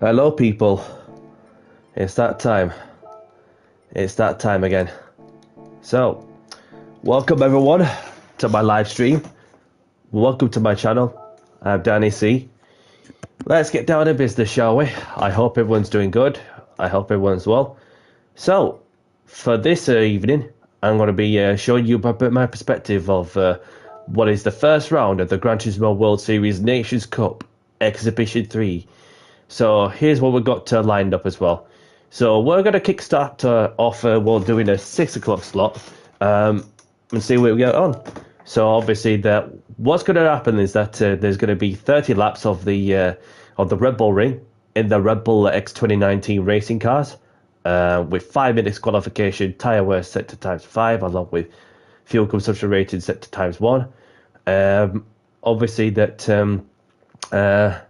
Hello, people. It's that time. It's that time again. So, welcome everyone to my live stream. Welcome to my channel. I'm Danny C. Let's get down to business, shall we? I hope everyone's doing good. I hope everyone's well. So, for this evening, I'm going to be showing you a bit my perspective of what is the first round of the Gran Turismo World Series Nations Cup Exhibition 3. So here's what we've got lined up as well. So we're going to kickstart off doing a 6 o'clock slot and see where we get on. So obviously what's going to happen is that there's going to be 30 laps of the Red Bull Ring in the Red Bull X 2019 racing cars with 5 minutes qualification, tyre wear set to ×5 along with fuel consumption rating set to ×1. Obviously that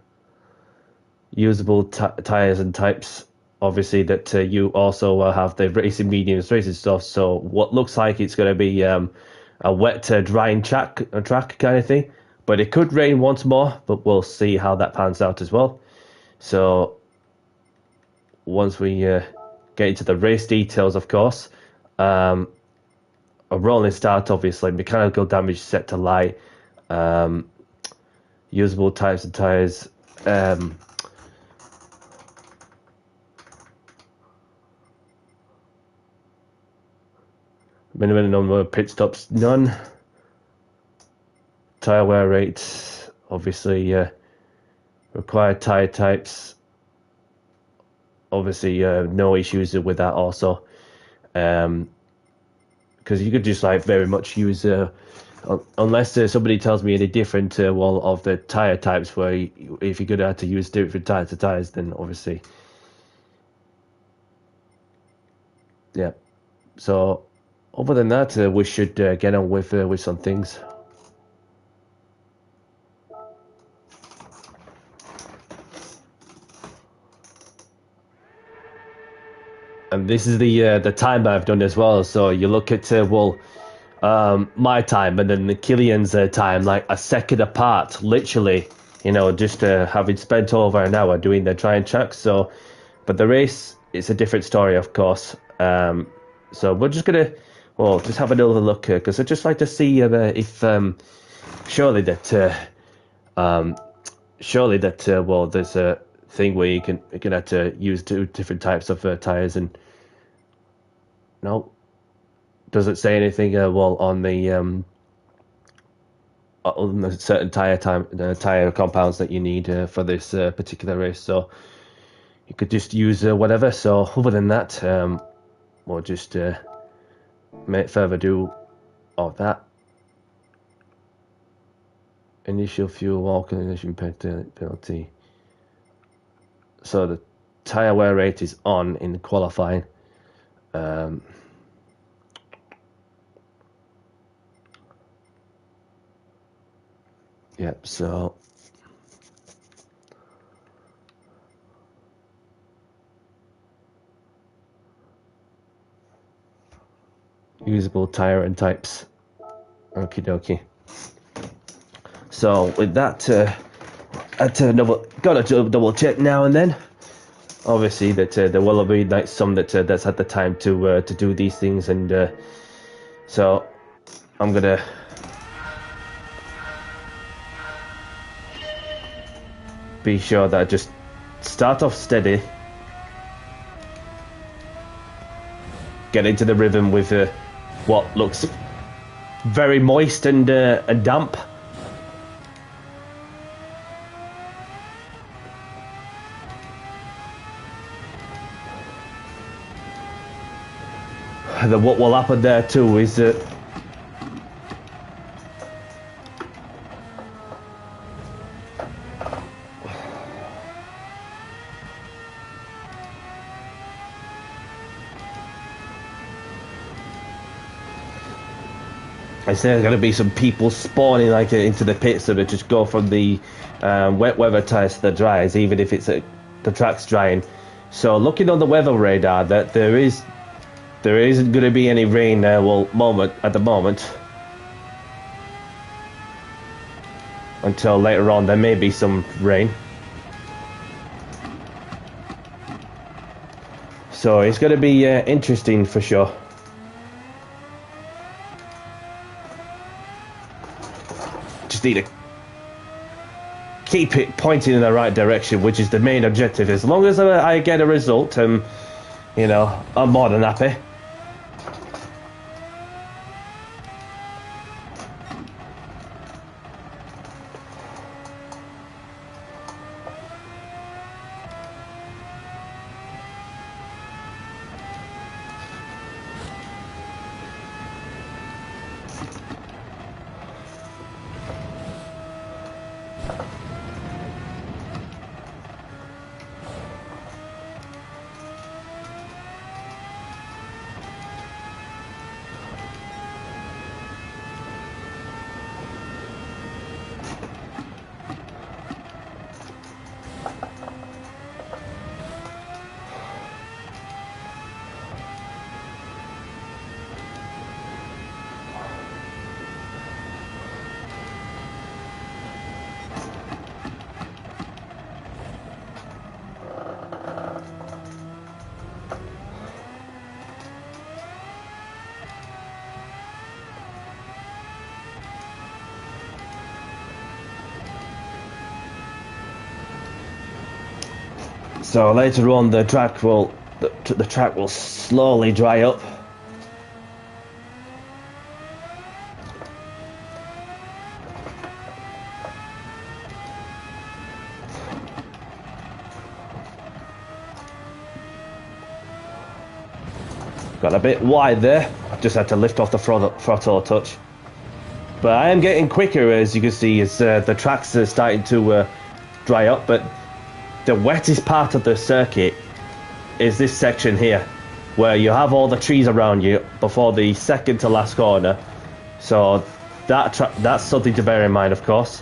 usable tires and types, obviously that you also have the racing mediums, racing stuff. So what looks like it's going to be a wet drying track kind of thing, but it could rain once more, but we'll see how that pans out as well. So once we get into the race details, of course, a rolling start, obviously mechanical damage set to light, usable types of tires, minimum number of pit stops, none. Tyre wear rates, obviously required tyre types, obviously no issues with that also, because you could just like very much use unless somebody tells me any different of the tyre types, where if you're going to have to use different types of tyres, then obviously yeah. So other than that, we should get on with some things. And this is the time I've done as well. So you look at my time and then Killian's time, like a second apart, literally. You know, just having spent over an hour doing the trying tracks. So, but the race, it's a different story, of course. So we're just gonna, just have another look because I'd just like to see if surely that there's a thing where you can have to use 2 different types of tires, and no, doesn't say anything on the certain tire compounds that you need for this particular race. So you could just use whatever. So other than that, we'll just make further ado of that. Initial fuel alkylation penalty. So the tyre wear rate is on in qualifying. Yep, so usable tyre and types. Okie dokie. So with that, gotta double check now and then. Obviously that there will be like some that's had the time to do these things, and so I'm gonna be sure that I just start off steady, get into the rhythm with what looks very moist and damp. Then what will happen there too is that I say there's going to be some people spawning like into the pits that just go from the wet weather tires to the dries, even if it's the track's drying. So looking on the weather radar, that there isn't going to be any rain at the moment. Until later on, there may be some rain. So it's going to be interesting for sure. Just need to keep it pointing in the right direction, which is the main objective. As long as I get a result, you know, I'm more than happy. So later on, the track will slowly dry up. Got a bit wide there. I just had to lift off the throttle a touch. But I am getting quicker, as you can see, as the tracks are starting to dry up. But the wettest part of the circuit is this section here, where you have all the trees around you before the second to last corner. So that's something to bear in mind, of course.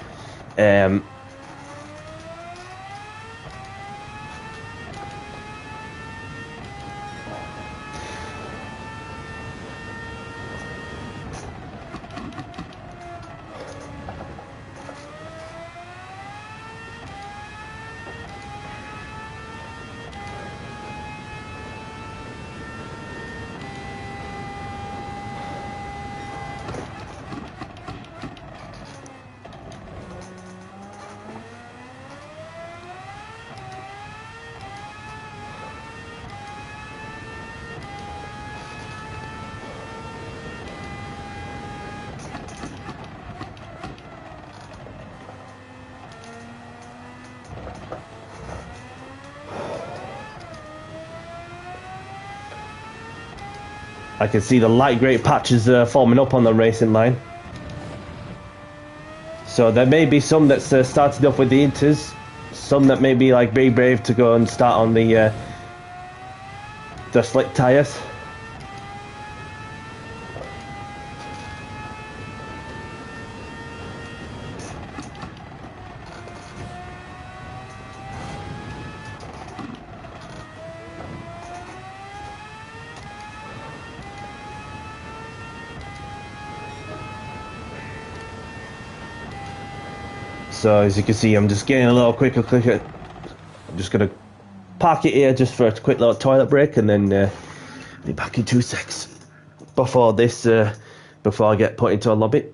I can see the light grey patches forming up on the racing line. So there may be some that's starting off with the inters, some that may be like very brave to go and start on the slick tyres. So as you can see, I'm just getting a little quicker. I'm just going to park it here just for a quick little toilet break, and then be back in 2 secs before I get put into a lobby.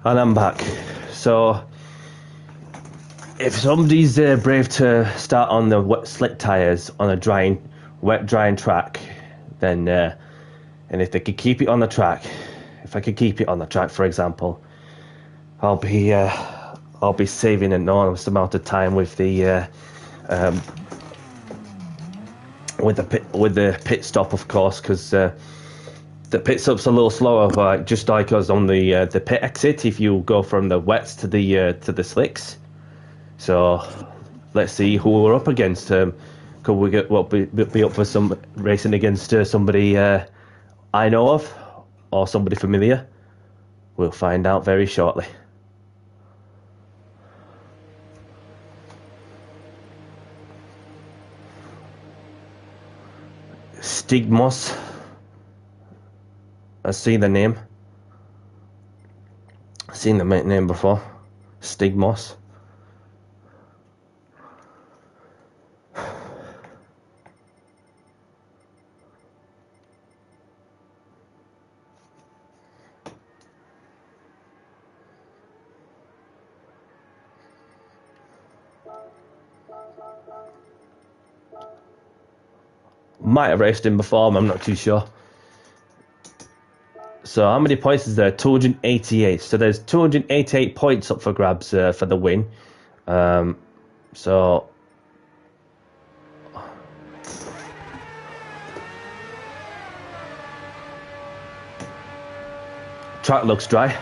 And I'm back. So, if somebody's brave to start on the wet, slick tyres on a wet drying track, then, and if they could keep it on the track, if I could keep it on the track, for example, I'll be saving an enormous amount of time with the pit stop, of course, because the pit stop's a little slower, just like us on the pit exit. If you go from the wets to the slicks, so let's see who we're up against. Could we be up for some racing against somebody I know of, or somebody familiar? We'll find out very shortly. Stigmos. I've seen the name. I've seen the name before. Stigmos. Might have raced him before, I'm not too sure. So how many points is there? 288. So there's 288 points up for grabs for the win. So track looks dry.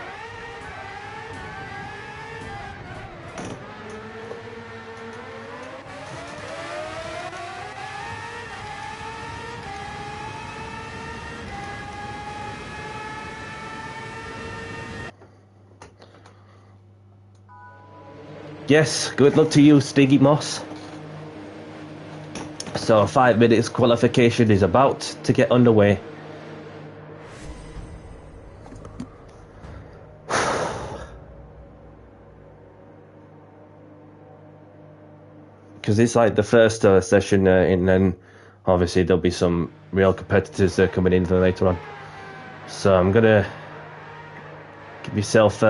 Yes, good luck to you, Stiggy Moss. So 5 minutes qualification is about to get underway. Because it's like the first session, and then obviously there'll be some real competitors coming in for later on. So I'm gonna give myself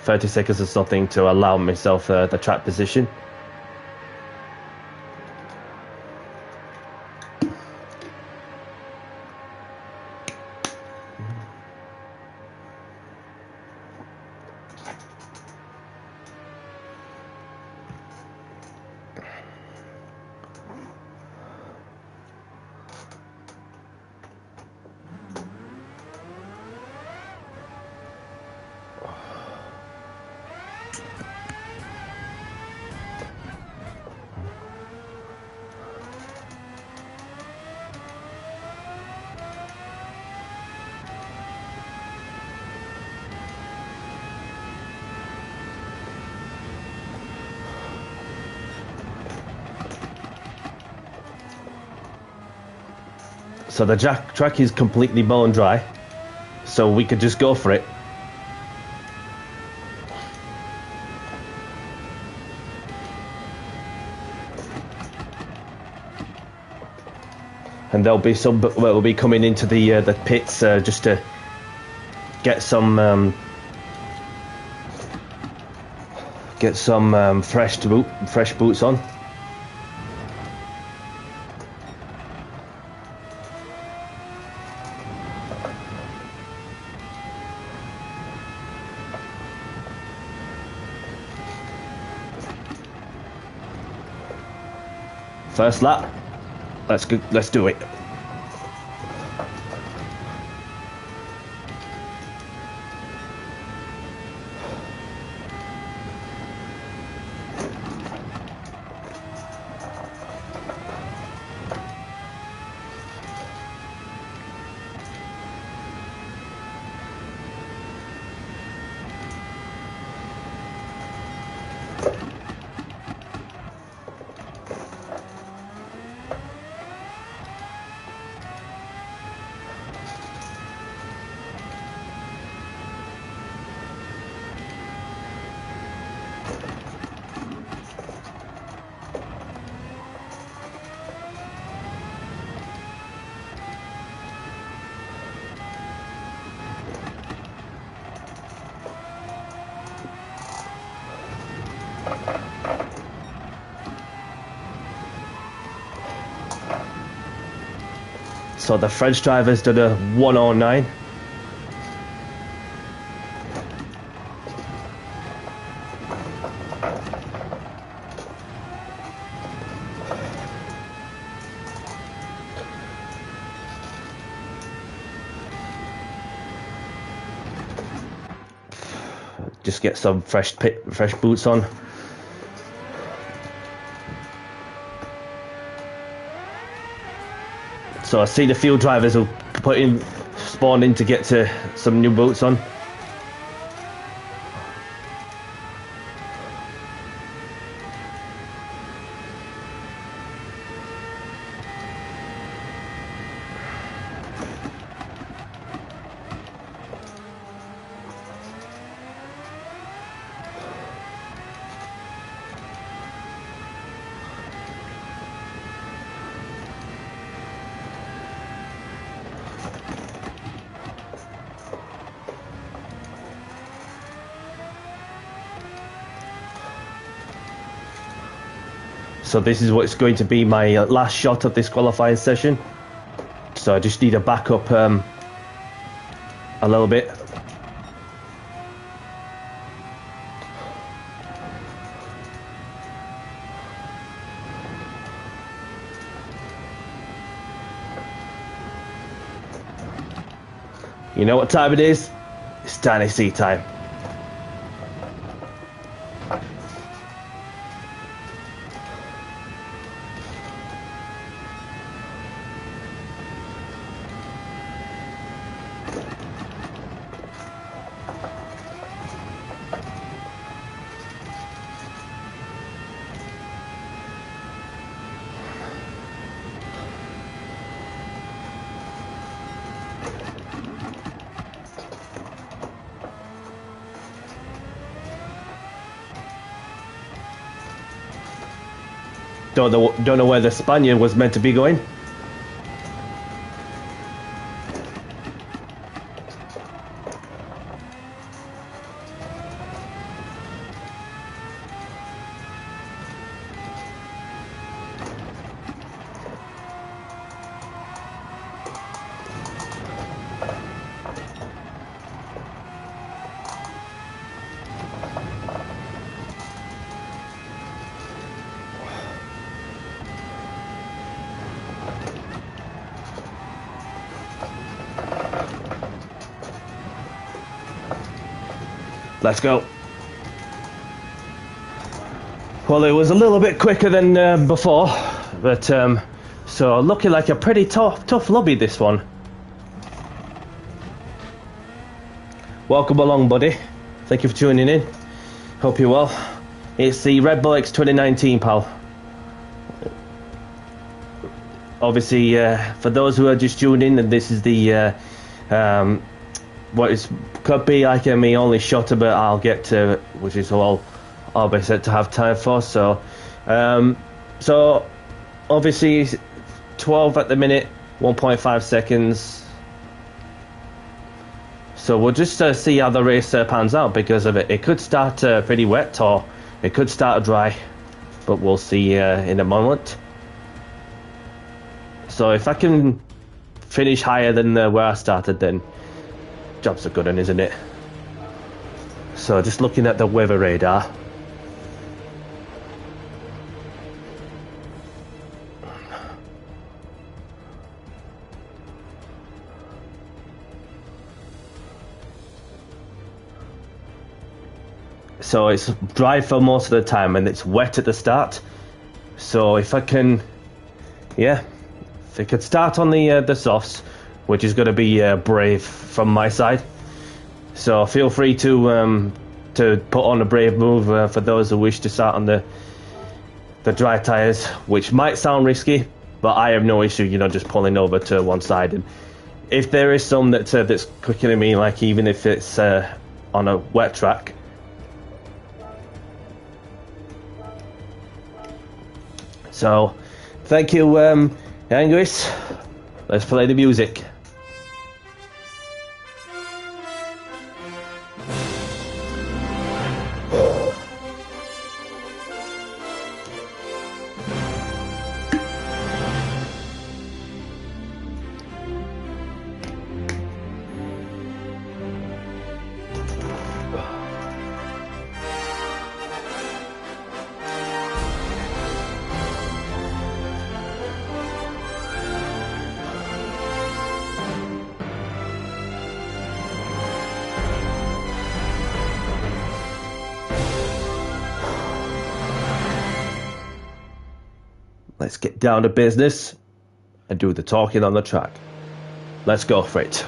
30 seconds or something to allow myself the track position. So the track is completely bone dry, so we could just go for it. And there'll be some, we'll be coming into the pits just to get some fresh boots on. First lap. Let's go. Let's do it. So the French driver's done a 109. Just get some fresh boots on. So I see the field drivers will spawn in to get to some new boots on. So this is what's going to be my last shot of this qualifying session. So I just need to back up a little bit. You know what time it is? It's Danny C time. Don't know where the Spaniard was meant to be going. Let's go. Well, it was a little bit quicker than before, but so looking like a pretty tough lobby, this one. Welcome along, buddy. Thank you for tuning in. Hope you're well. It's the Red Bull X 2019, pal. Obviously, for those who are just tuning in, and this is the what is could be like my only shot, but I'll get to, which is all I'll be set to have time for. So so obviously 12 at the minute, 1.5 seconds. So we'll just see how the race pans out, because of it. It could start pretty wet, or it could start dry, but we'll see in a moment. So if I can finish higher than where I started, then job's a good one, isn't it? So just looking at the weather radar. So it's dry for most of the time and it's wet at the start. So if I can, yeah, if I could start on the softs, which is going to be brave from my side. So feel free to put on a brave move for those who wish to start on the dry tyres, which might sound risky, but I have no issue, you know, just pulling over to one side. And if there is some that's quicker than me, like even if it's on a wet track. So thank you, Angus. Let's play the music. Let's get down to business and do the talking on the track. Let's go for it.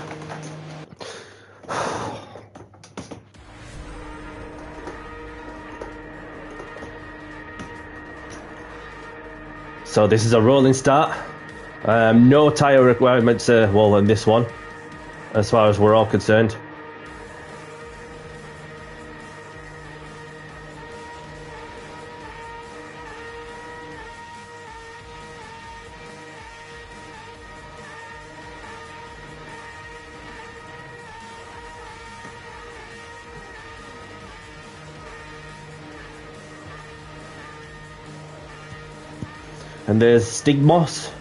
So this is a rolling start. No tyre requirements, well, in this one, as far as we're all concerned. And there's Stigmos.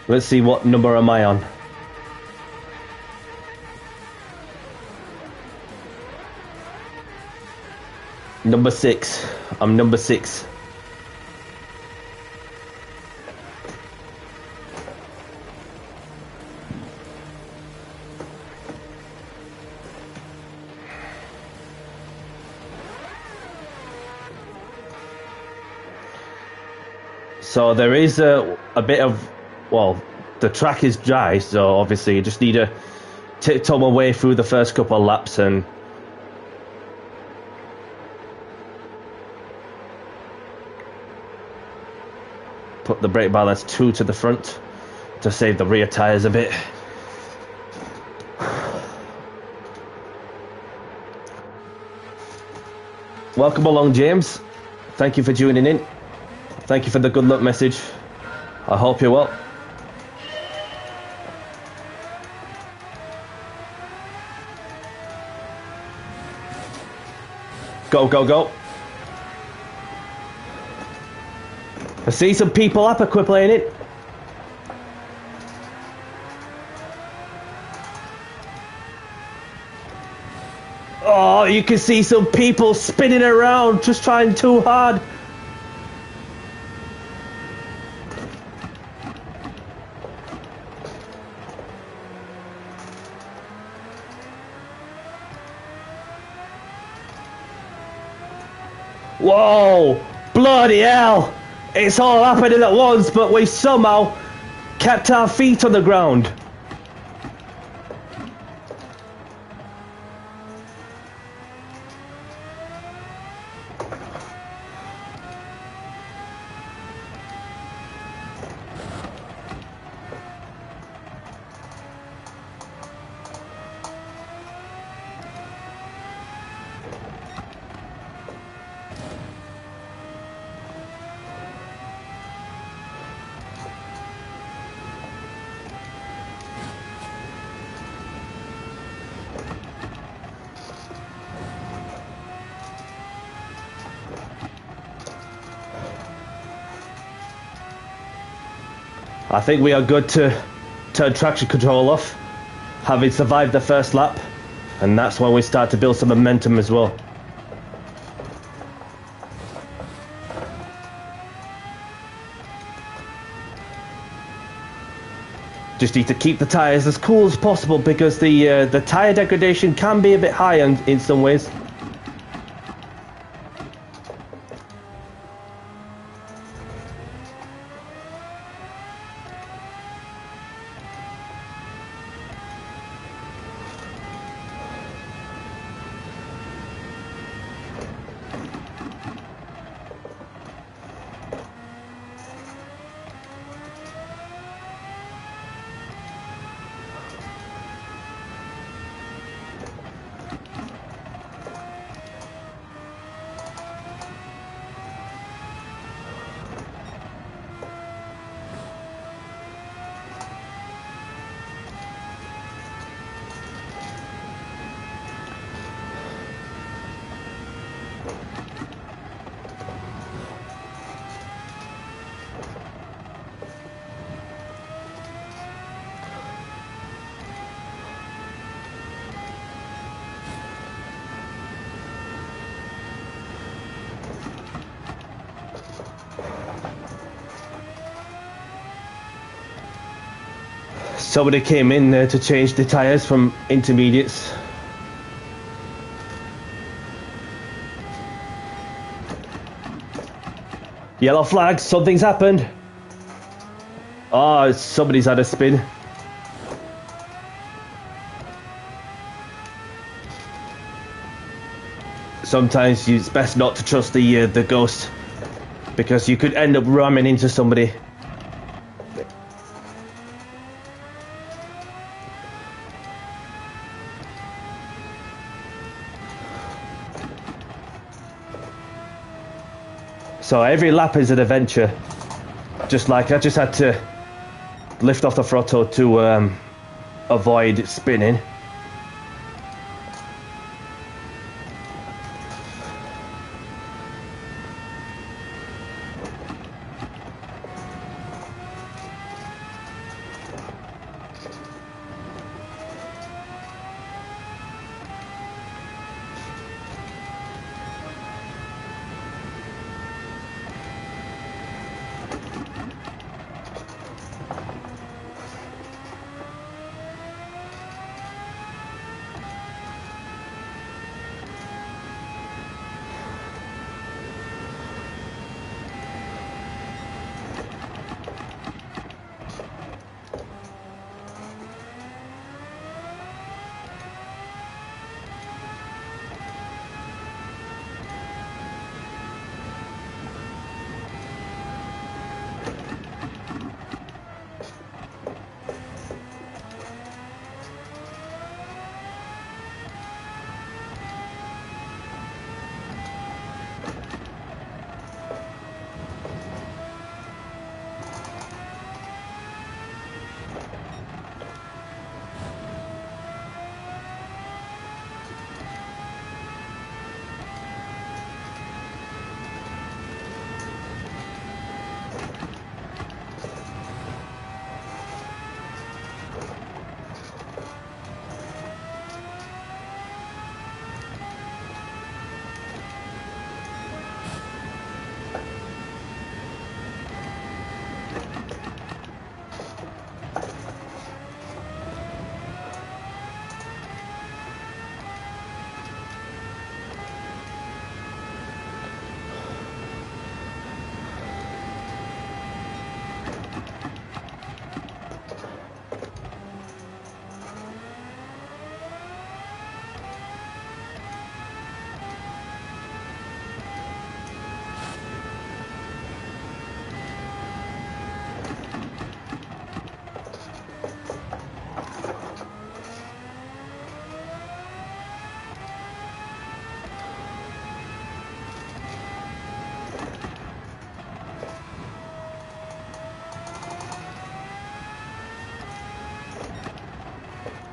Let's see, what number am I on? Number 6. I'm number 6. So there is a bit of, well, the track is dry, so obviously you just need to tiptoe my way through the first couple of laps and put the brake balance 2 to the front to save the rear tyres a bit. Welcome along, James. Thank you for tuning in. Thank you for the good luck message. I hope you're well. Go, go, go. I see some people up, I quit playing it. Oh, you can see some people spinning around, just trying too hard. Whoa, bloody hell. It's all happening at once, but we somehow kept our feet on the ground. I think we are good to turn traction control off, having survived the first lap, and that's when we start to build some momentum as well. Just need to keep the tyres as cool as possible because the tyre degradation can be a bit high in some ways. Somebody came in there to change the tyres from intermediates. Yellow flag, something's happened. Oh, somebody's had a spin. Sometimes it's best not to trust the ghost, because you could end up ramming into somebody. So every lap is an adventure. Just like I just had to lift off the throttle to avoid spinning.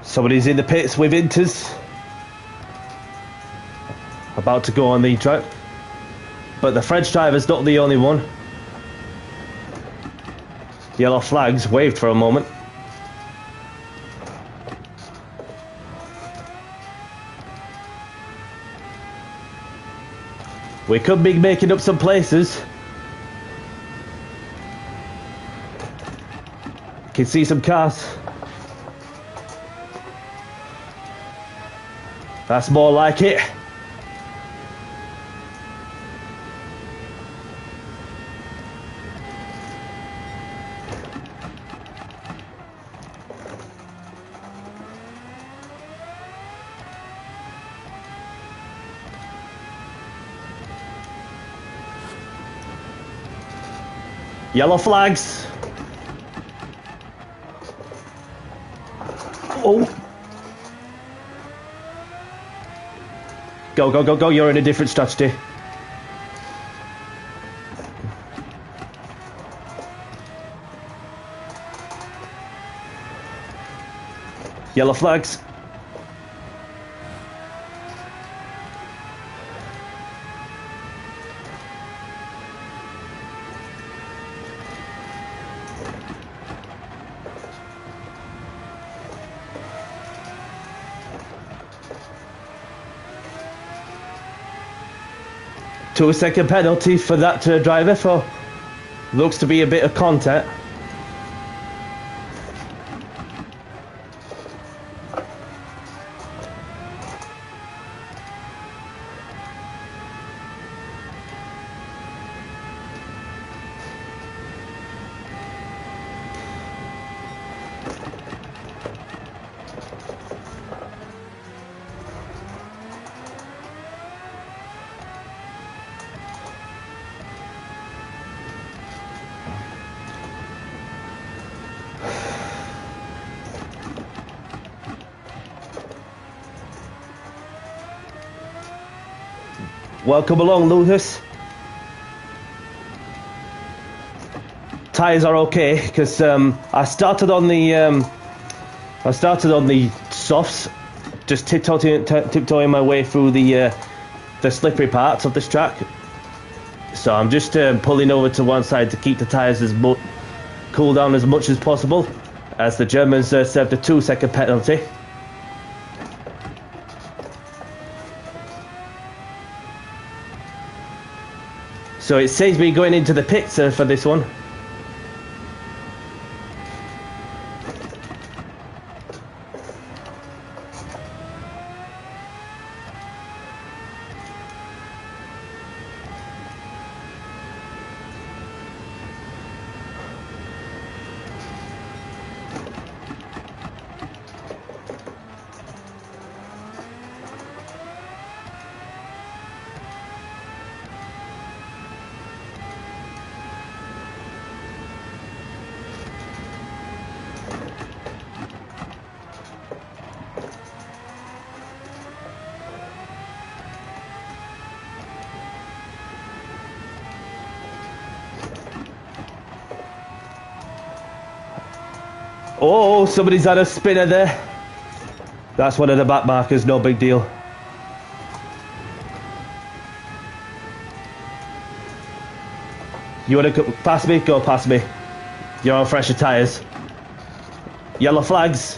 Somebody's in the pits with Inters. About to go on the track. But the French driver's not the only one. Yellow flags waved for a moment. We could be making up some places. Can see some cars. That's more like it. Yellow flags. Oh. Go, go, go, go. You're in a different strategy. Yellow flags. Two-second penalty for that driver for looks to be a bit of contact. Welcome along, Lucas. Tires are okay because I started on the softs, just tiptoeing my way through the slippery parts of this track. So I'm just pulling over to one side to keep the tires cool down as much as possible, as the Germans served a 2-second penalty. So it saves me going into the pits for this one. Oh, somebody's had a spinner there. That's one of the back markers, no big deal. You want to go past me? Go past me. You're on fresher tyres. Yellow flags.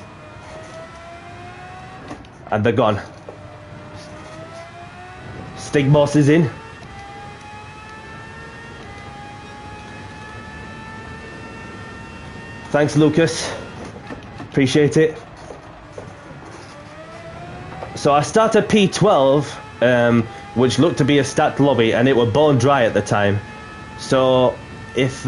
And they're gone. Stigmos is in. Thanks, Lucas. Appreciate it. So I started P12, which looked to be a stacked lobby, and it were bone dry at the time. So if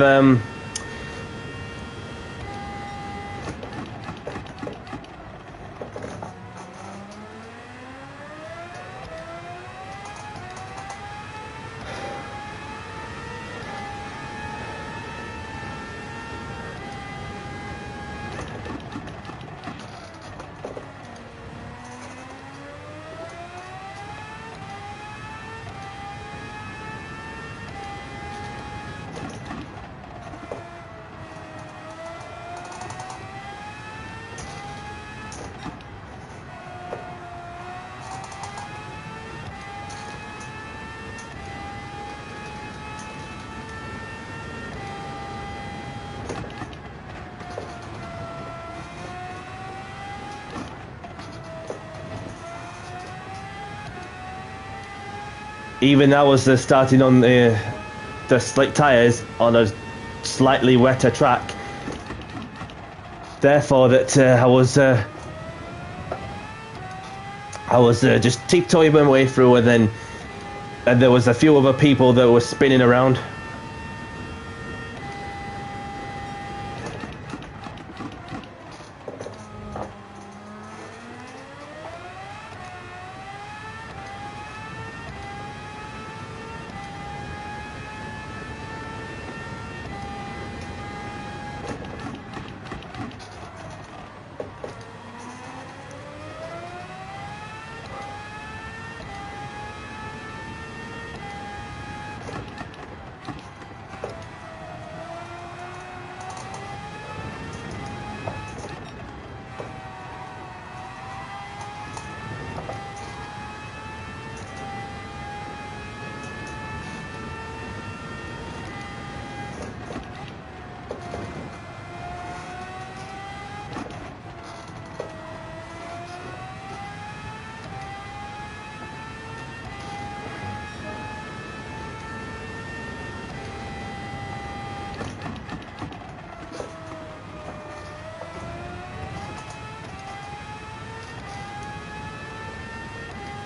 even I was starting on the slick tyres on a slightly wetter track, therefore that I was just tiptoeing my way through, and there was a few other people that were spinning around.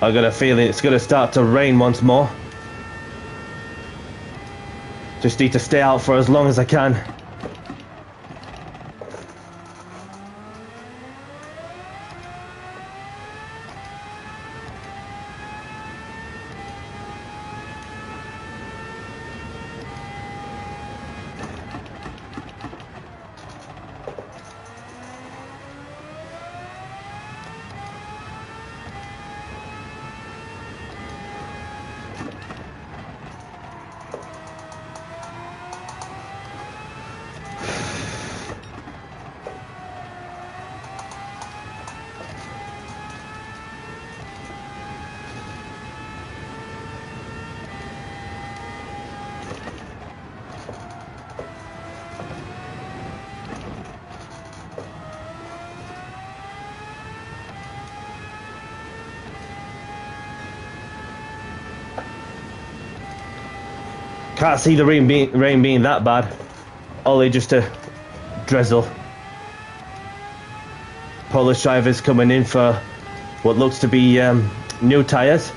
I got a feeling it's going to start to rain once more. Just need to stay out for as long as I can. Can't see the rain being that bad. Only just a drizzle. Polish drivers coming in for what looks to be new tyres.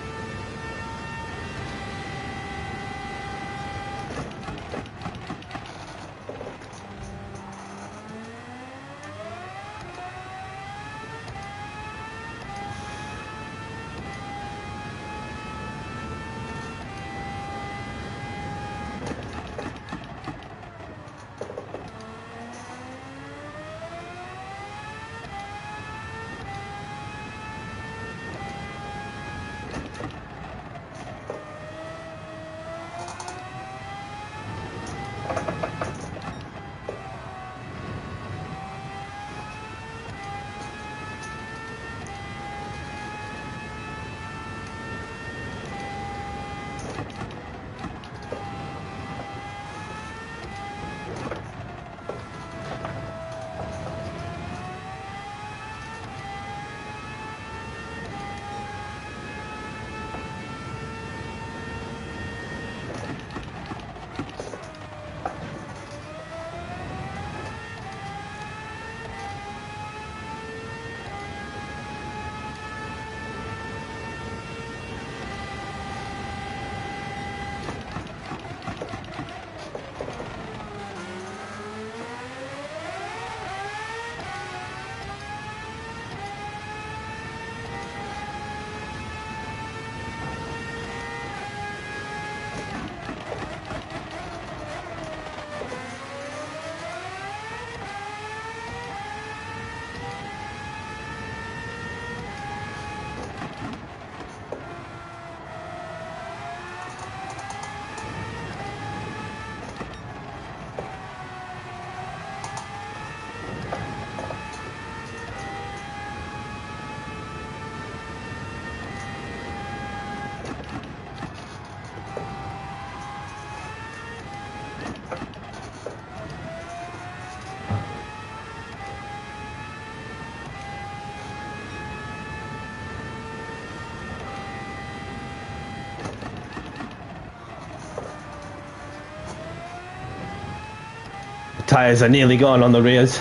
Tyres are nearly gone on the rears,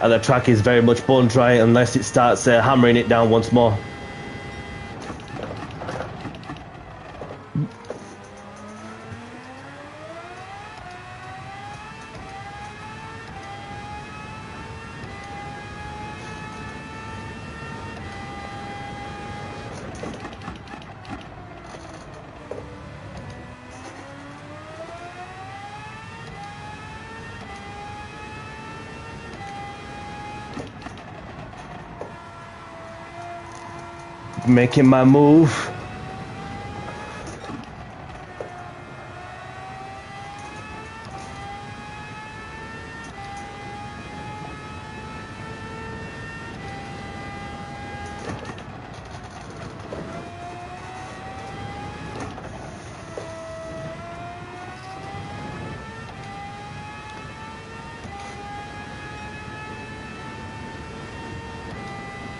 and the track is very much bone dry unless it starts hammering it down once more. Making my move.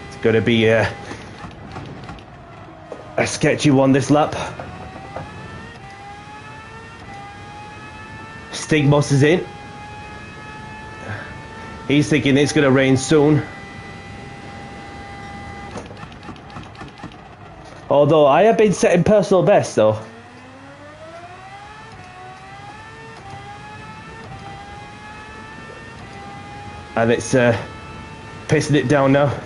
It's gonna be a sketchy one this lap. Stigmos is in. He's thinking it's gonna rain soon. Although I have been setting personal best though. And it's pissing it down now.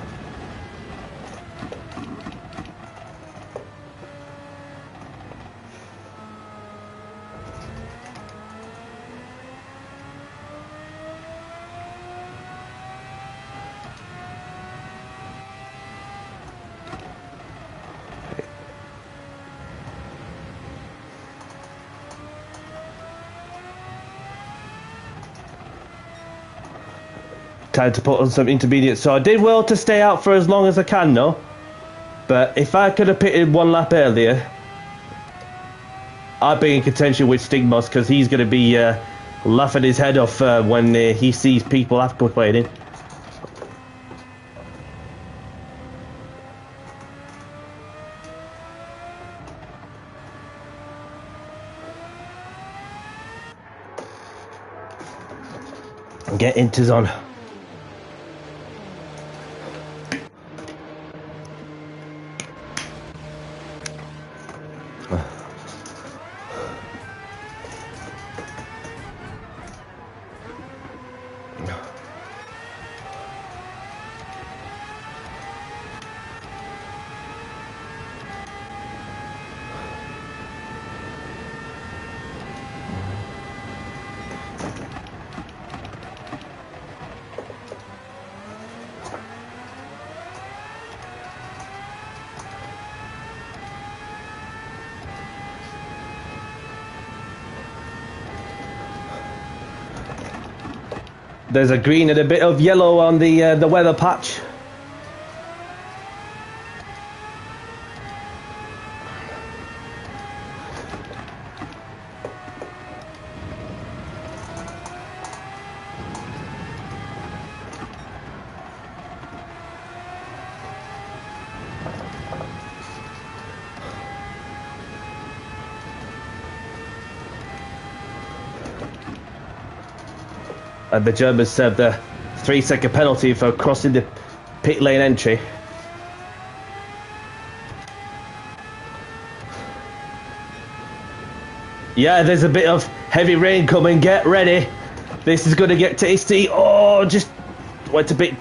Time to put on some intermediate. So I did well to stay out for as long as I can though. But if I could have pitted one lap earlier, I'd be in contention with Stigmos, because he's going to be laughing his head off when he sees people aquaplaning. Get inters on. There's a green and a bit of yellow on the weather patch. And the Germans served a 3-second penalty for crossing the pit lane entry. Yeah, there's a bit of heavy rain coming. Get ready. This is going to get tasty. Oh, just went a bit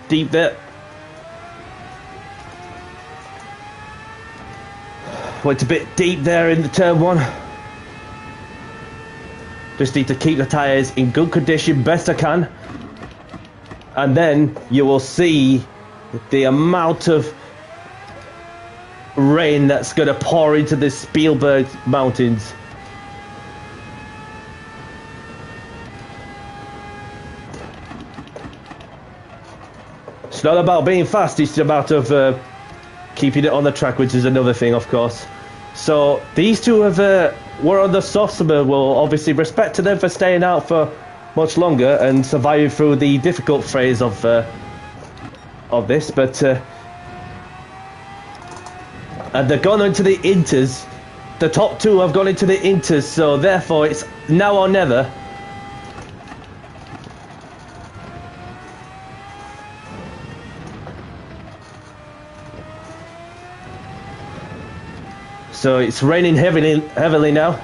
deep there. Went a bit deep there in the turn one. Just need to keep the tyres in good condition best I can. And then you will see the amount of rain that's going to pour into the Spielberg Mountains. It's not about being fast, it's about keeping it on the track, which is another thing, of course. So these two have were on the soft, but we'll obviously respect to them for staying out for much longer and surviving through the difficult phase of this. But and they've gone into the inters. The top two have gone into the inters, so therefore it's now or never. So it's raining heavily now.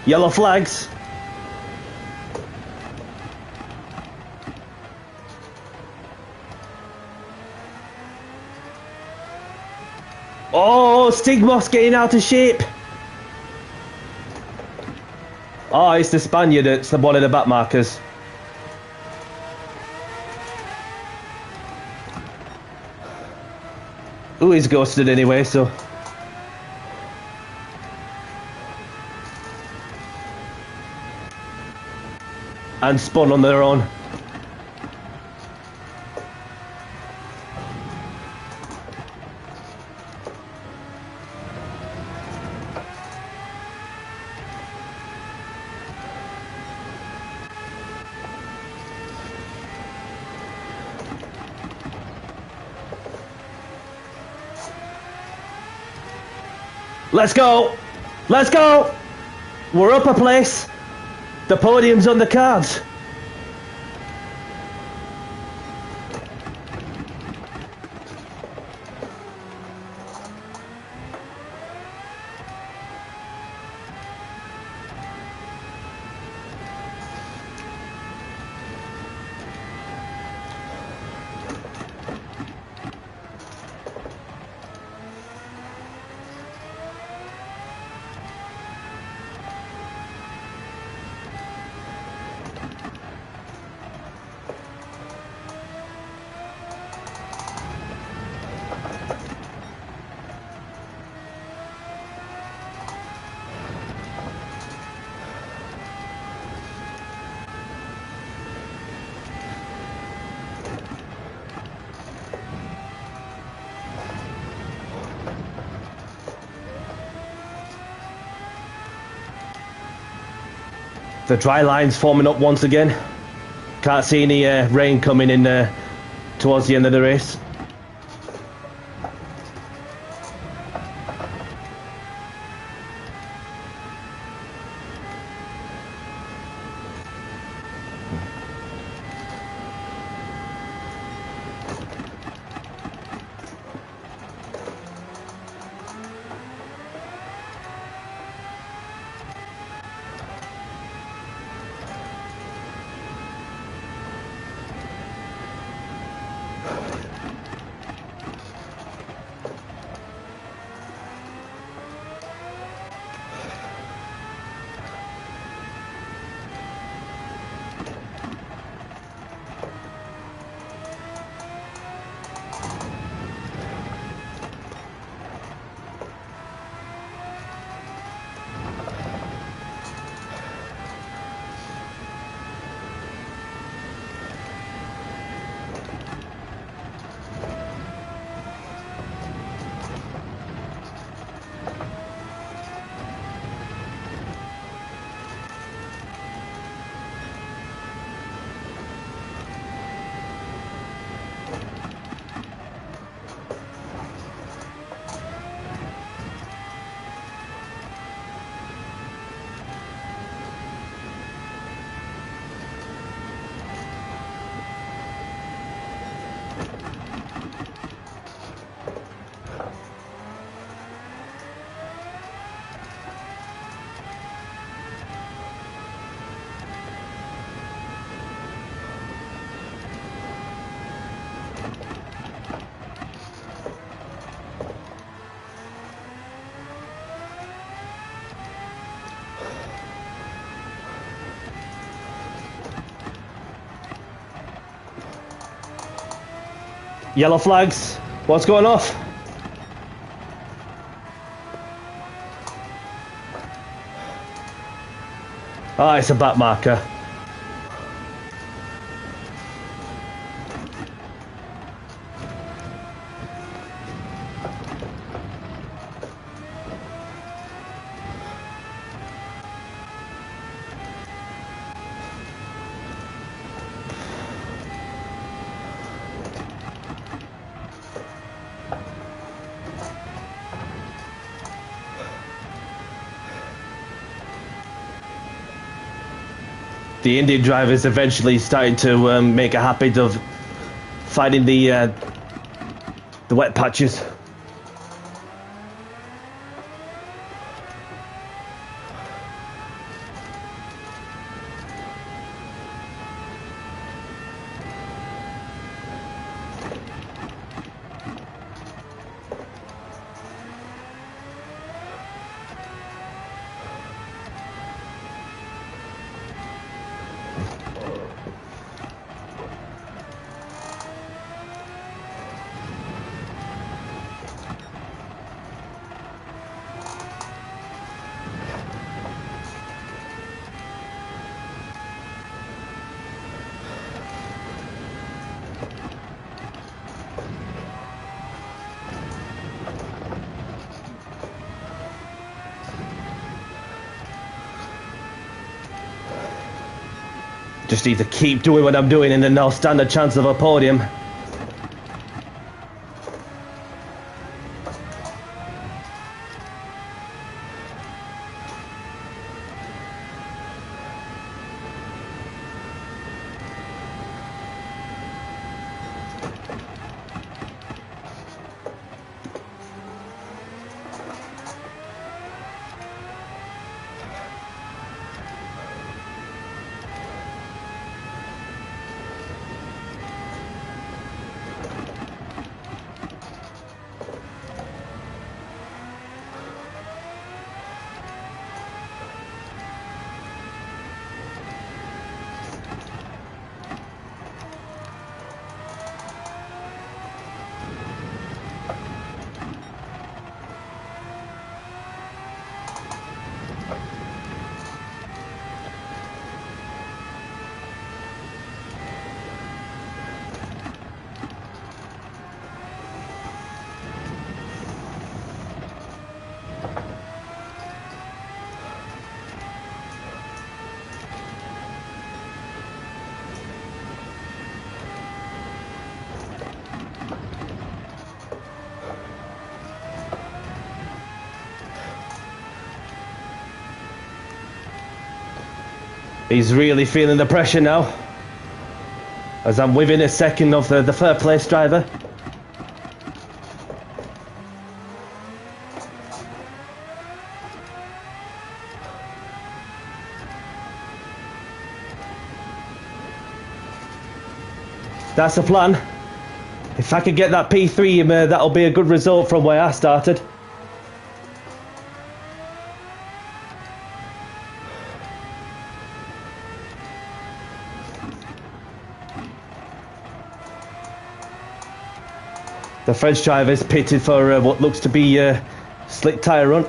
Yellow flags. Oh, Stigmos getting out of shape. Oh, it's the Spaniard that's one of the back markers. Ooh, he's ghosted anyway, so... and spun on their own. Let's go! Let's go! We're up a place. The podium's on the cards. The dry line's forming up once again. Can't see any rain coming in towards the end of the race. Yellow flags. What's going off? Ah, it's a back marker. The Indian drivers eventually starting to make a habit of finding the wet patches. Just need to keep doing what I'm doing and then I'll stand a chance of a podium. He's really feeling the pressure now, as I'm within a second of the third place driver. That's the plan. If I could get that P3, that'll be a good result from where I started. The French driver's pitted for what looks to be a slick tyre run.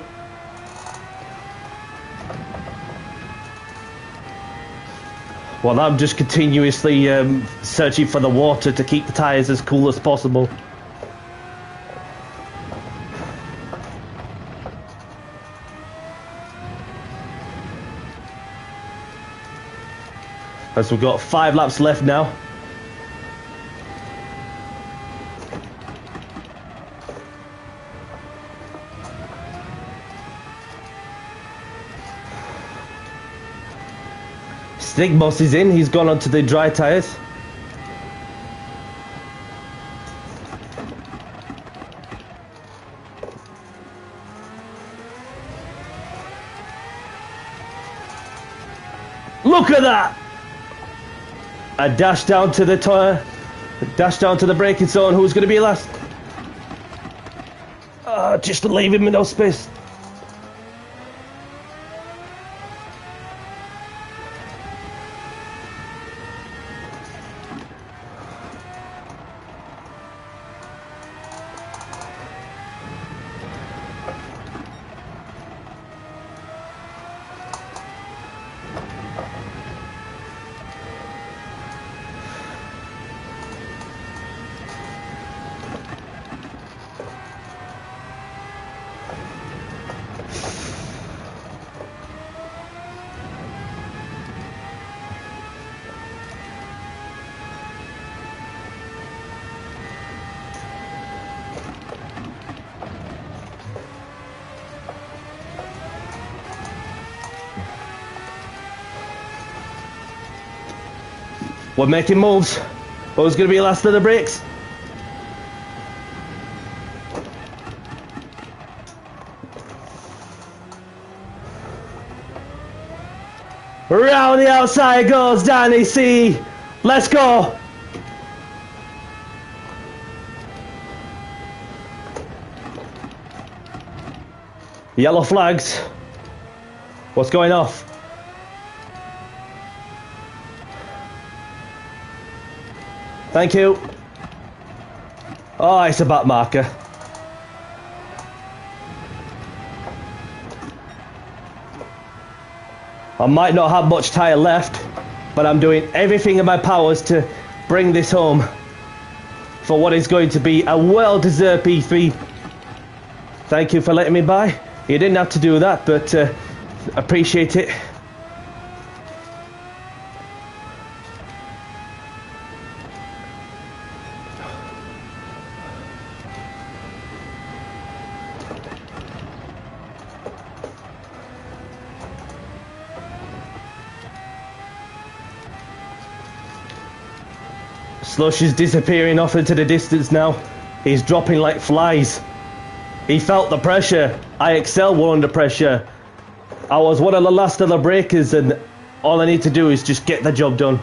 Well, I'm just continuously searching for the water to keep the tyres as cool as possible. As we've got 5 laps left now. Stigmos is in, he's gone onto the dry tyres. Look at that! A dash down to the tyre, dash down to the braking zone. Who's going to be last? Just to leave him in no space. We're making moves. Who's going to be last of the brakes? Round the outside goes Danny C. Let's go. Yellow flags. What's going off? Thank you. Oh, it's a back marker. I might not have much tyre left, but I'm doing everything in my powers to bring this home for what is going to be a well-deserved P3. Thank you for letting me by. You didn't have to do that, but appreciate it. Slush is disappearing off into the distance now. He's dropping like flies. He felt the pressure. I excel well under pressure. I was one of the last of the breakers, and all I need to do is just get the job done.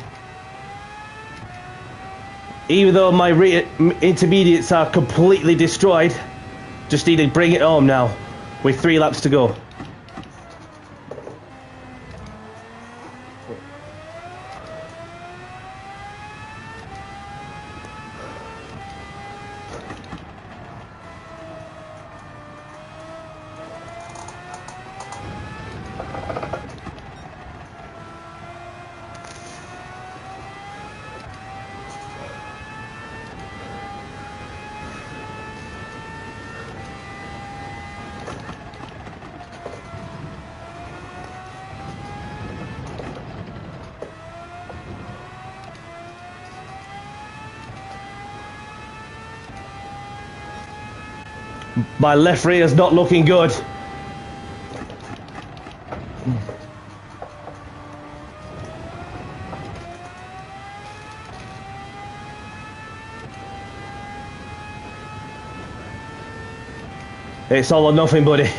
Even though my intermediates are completely destroyed, just need to bring it home now with 3 laps to go. My left rear is not looking good. It's all or nothing, buddy.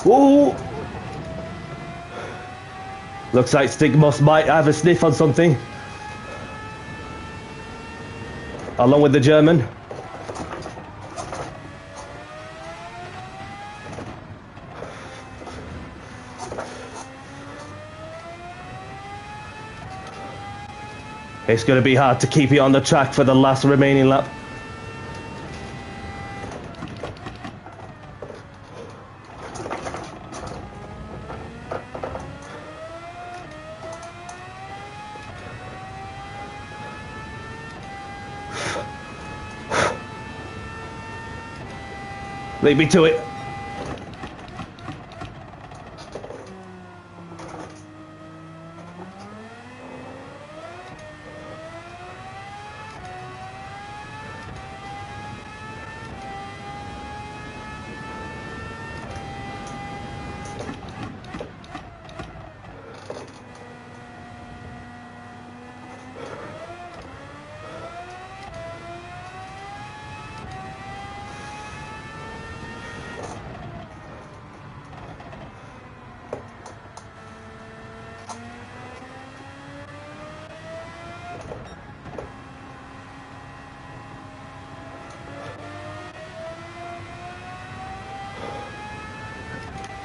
Whoa! Looks like Stigmos might have a sniff on something. Along with the German. It's going to be hard to keep it on the track for the last remaining lap. Lead me to it.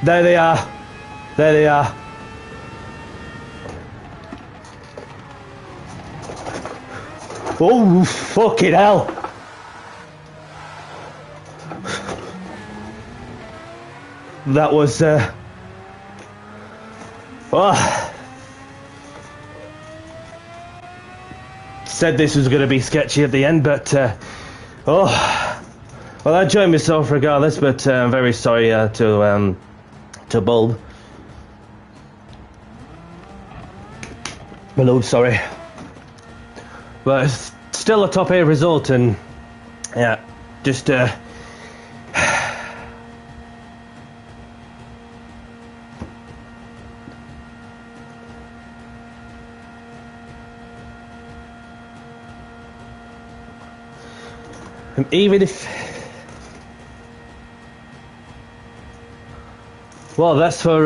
There they are. There they are. Oh, fucking hell. That was, said this was going to be sketchy at the end, but, well, I enjoyed myself regardless, but I'm very sorry to Bulb. Malone, sorry. But it's still a top 8 result, and yeah, just even if, well, that's for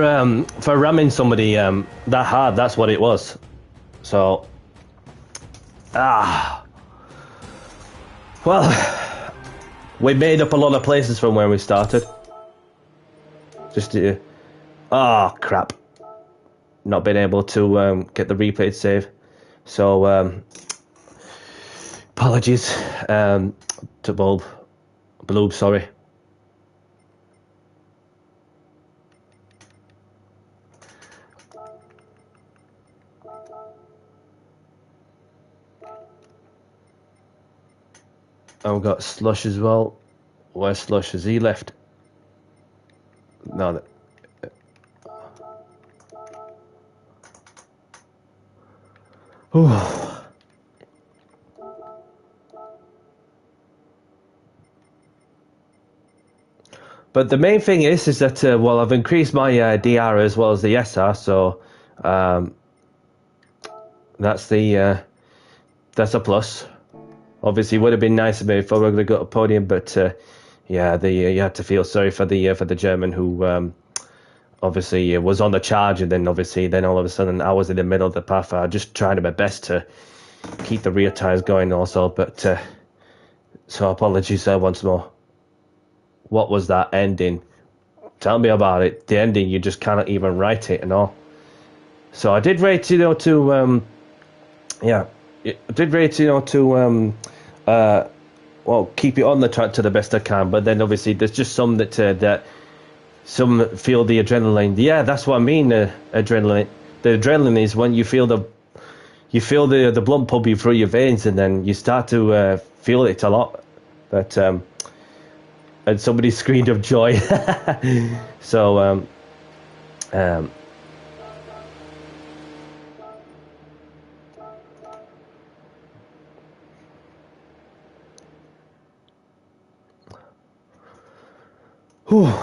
ramming somebody that hard. That's what it was. So, well, we made up a lot of places from where we started. Just to, crap, not being able to get the replay save. So, apologies to Bulb, sorry. I've got Slush as well. Where's Slush? Has he left? No. But the main thing is that well, I've increased my DR as well as the SR, so that's a plus. Obviously, it would have been nice if I would have got a podium, but yeah, you had to feel sorry for the German who obviously was on the charge, and then all of a sudden I was in the middle of the path. I just tried my best to keep the rear tires going also, but so apologies once more. What was that ending? Tell me about it. The ending, you just cannot even write it and all. So I did rate, I did rate, well, keep it on the track to the best I can. But then obviously there's just some that some feel the adrenaline. Yeah, that's what I mean. Adrenaline. The adrenaline is when you feel the blood pumping through your veins, and then you start to feel it a lot. But and somebody screamed of joy. So whew.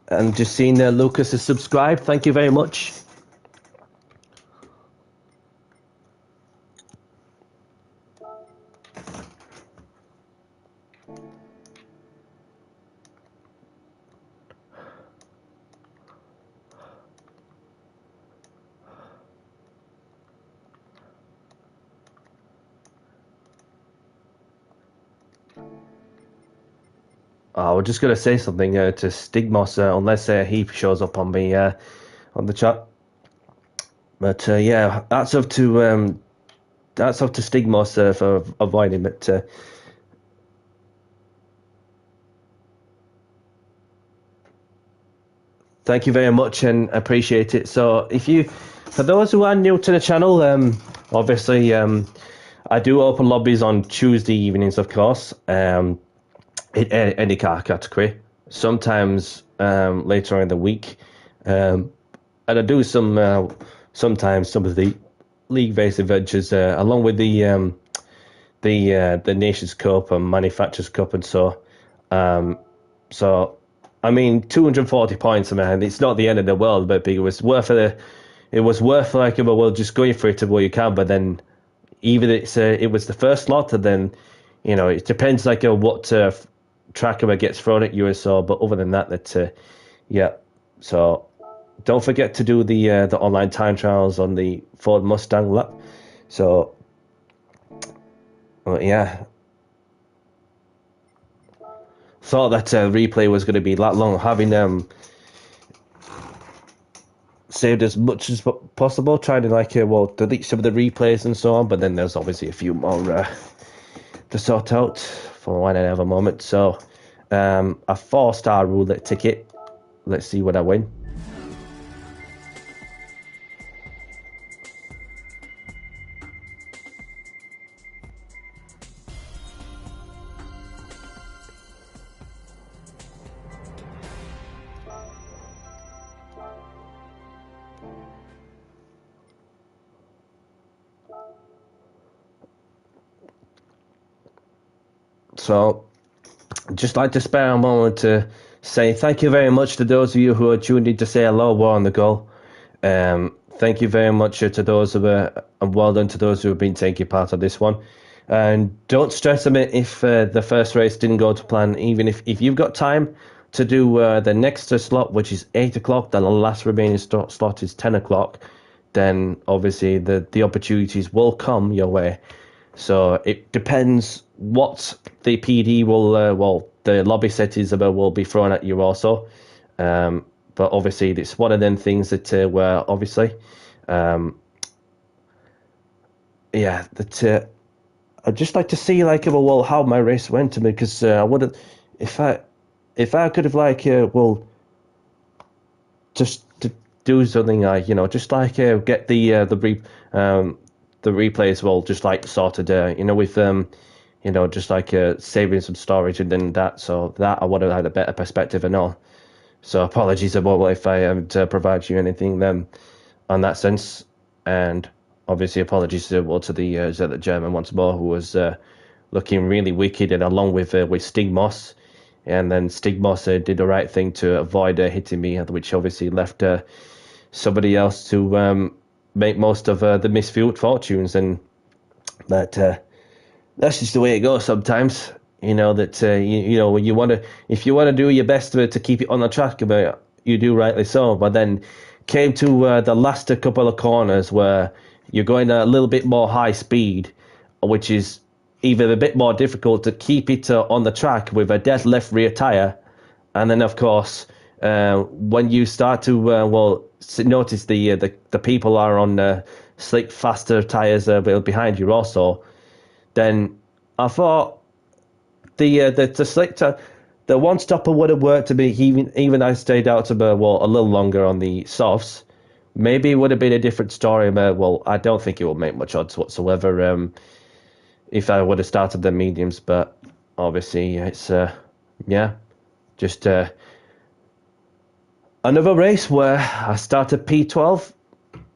And just seeing Lucas has subscribed. Thank you very much. I was just going to say something to Stigmos, unless he shows up on me on the chat. But yeah, that's up to Stigmos for avoiding it. Thank you very much and appreciate it. So for those who are new to the channel, obviously I do open lobbies on Tuesday evenings, of course. In any car category, sometimes later in the week, and I do sometimes some of the league-based adventures along with the Nations Cup and Manufacturers Cup and so. So I mean, 240 points, man. It's not the end of the world, but it was worth like well, just going for it to where you can. But then even it was the first lot, and then it depends like what tracker gets thrown at you or so, but other than that, yeah. So don't forget to do the online time trials on the Ford Mustang lap. So yeah, thought that replay was going to be that long, having saved as much as possible, trying to delete some of the replays and so on, but then there's obviously a few more to sort out for when I have a moment. So a 4-star roulette ticket. Let's see what I win. So just like to spare a moment to say thank you very much to those of you who are tuned in to say hello. We're on the go. Thank you very much to those and well done to those who have been taking part of this one. And don't stress a bit if the first race didn't go to plan. Even if you've got time to do the next slot, which is 8 o'clock, then the last remaining slot is 10 o'clock, then obviously the opportunities will come your way. So it depends what the PD the lobby settings will be thrown at you also. But obviously it's one of them things that where obviously, I'd just like to see how my race went to me, because I wouldn't, if I if I could have like well, just to do something like just like get the replays well, just like sorted with just like saving some storage and then that, so that I would have had a better perspective and all. So apologies about if I haven't provided you anything then on that sense, and obviously apologies to the German once more, who was looking really wicked, and along with Stigmos. And then Stigmos did the right thing to avoid hitting me, which obviously left somebody else to make most of the misfield fortunes. And that that's just the way it goes sometimes. That when if you want to do your best to keep it on the track, but you do rightly so. But then came to the last couple of corners where you're going a little bit more high speed, which is even a bit more difficult to keep it on the track with a dead left rear tire. And then, of course, when you start to notice the people are on slick, faster tires behind you also, then I thought the slick the one stopper would have worked to be even I stayed out to a little longer on the softs. Maybe it would have been a different story. I don't think it would make much odds whatsoever. If I would have started the mediums, but obviously it's just another race where I started P12.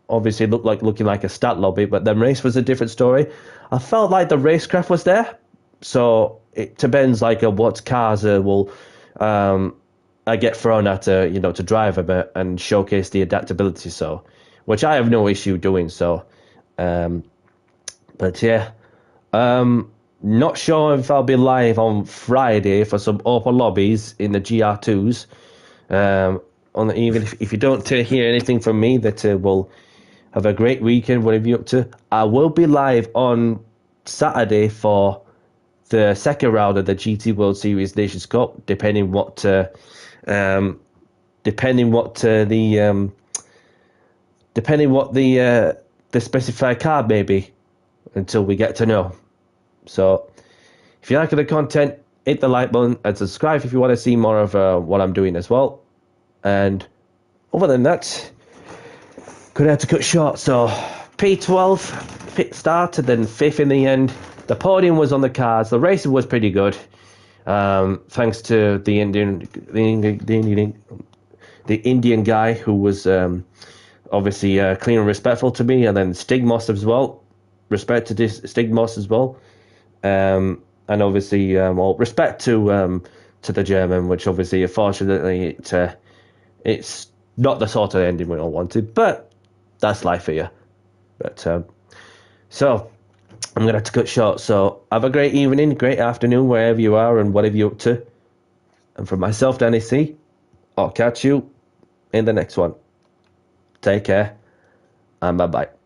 Obviously looking like a stat lobby, but the race was a different story. I felt like the racecraft was there, so it depends like what cars will I get thrown at to drive a bit and showcase the adaptability. So, which I have no issue doing. So, but yeah. Not sure if I'll be live on Friday for some open lobbies in the GR2s. Even if you don't hear anything from me, that will have a great weekend, whatever you're up to. I will be live on Saturday for the second round of the GT World Series Nations Cup, depending what the specified card may be, until we get to know. So, if you like the content, hit the like button and subscribe if you want to see more of what I'm doing as well. And other than that, gonna have to cut short. So, P12 pit start and then 5th in the end. The podium was on the cards. The racing was pretty good, thanks to the Indian guy who was obviously clean and respectful to me, and then Stigmos as well. Respect to Stigmos as well. And obviously, respect to the German, which obviously, unfortunately, it's not the sort of ending we all wanted, but that's life for you. But so I'm gonna have to cut short. So have a great evening, great afternoon, wherever you are and whatever you're up to. And from myself, Danny C, I'll catch you in the next one. Take care and bye bye.